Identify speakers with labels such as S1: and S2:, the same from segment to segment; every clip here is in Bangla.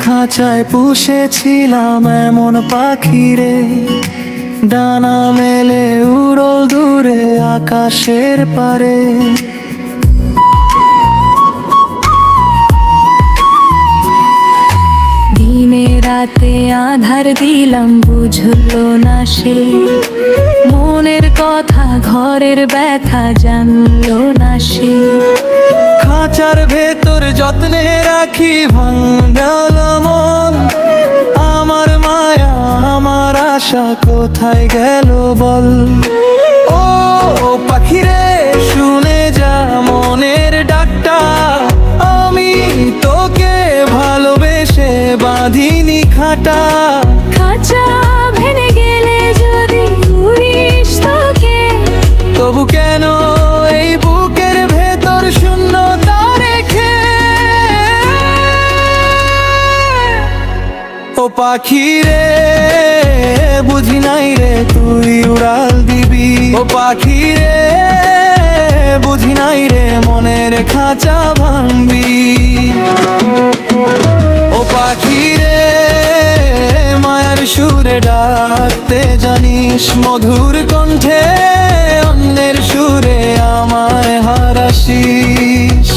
S1: খাঁচায় পুষেছিলাম এমন পাখি রে, ডানা মেলে উড়ো দূরে আকাশের পারে।
S2: দিনে রাতে আধার দিলাম, বুঝলো না সে মনের কথা, ঘরের ব্যথা জানলো না সে।
S1: খাঁচার ভেতর যত্নে রাখি ভাঙাল মন, আমার মায়া আমার আশা কোথায় গেল বল। ও পাখিরে শুনে যা মনের ডাকটা, আমি তোকে ভালোবেসে বাঁধিনি খাটা।
S2: খাঁচা ভেঙে গেলে যদি উড়িস তোকে,
S1: তবু কেন এই বুকের ভেতর শূন্যতা রেখে। ও পাখি রে বুঝি নাই রে তুই উড়াল দিবি। ও পাখি রে বুঝি নাই রে মনের খাঁচা ভাঙবি। ও পাখি রে মায়ার সুরে ডাকতে জানিস, মধুর কণ্ঠে অন্যের সুরে আমায় হারাসিস।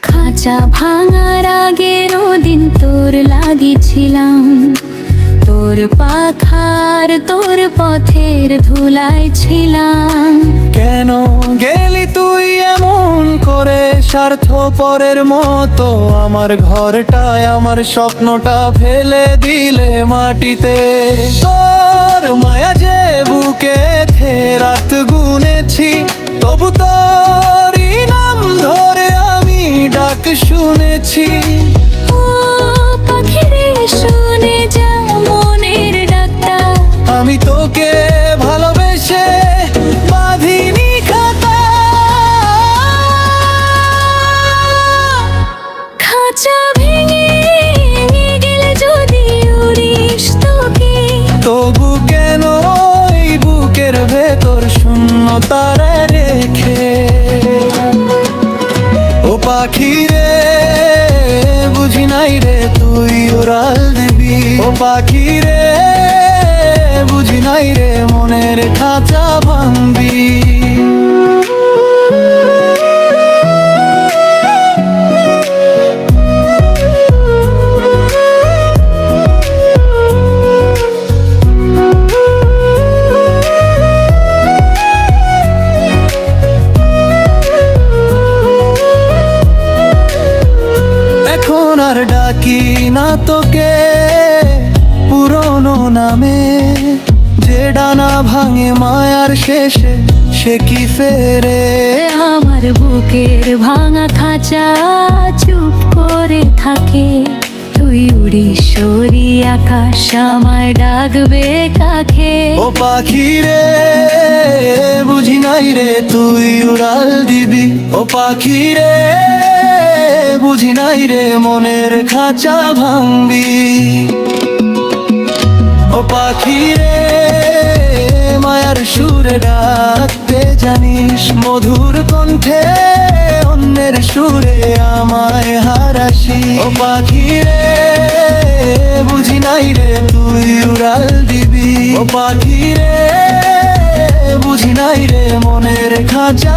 S2: খাঁচা ভাঙার আগের দিন তোর লাগিয়েছিলাম, তোর পাখার তোর পথের ধুলায় ছিলাম।
S1: কেন গেলি তুই এমন করে স্বার্থপরের মতো, আমার ঘরটায় আমার স্বপ্নটা ফেলে দিলে মাটিতে। তোর মায়া যে বুকে রাত গুনেছি, তবু তোরই নাম ধরে আমি ডাক শুনেছি।
S2: ও পাখিরে শুনে যা মনের ডাকটা,
S1: আমি তোকে ভালোবেসে বাঁধিনি খাতা।
S2: খাঁচা ভেঙে গেলে যদি উড়িস তোকে,
S1: তবু কেন এই বুকের ভেতর শূন্যতা রেখে। ও পাখি রে বুঝি নাই রে তুই উড়াল দিবি। ও পাখি রে বুঝি নাই রে মনের খাঁচা ভাঙবি। এখন আর ডাকি না তোকে পুরনো নামে, যে ডানা ভাঙে মায়ার শেষে সে কি ফেরে।
S2: আমার বুকের ভাঙা খাঁচা চুপ করে থাকে, তুই উড়িস সরি আকাশ আমায় ডাকবে কাকে।
S1: ও পাখি রে বুঝি নাই রে তুই উড়াল দিবি। ও পাখি রে বুঝি নাই রে মনের খাঁচা ভাঙবি। ও পাখি রে মায়ার সুরে ডাকতে জানিস, মধুর কণ্ঠে অন্যের সুরে আমায় হারাসি। ও পাখি রে বুঝি নাই রে তুই উড়াল দিবি। ও পাখি রে বুঝি নাই রে মনের খাঁচা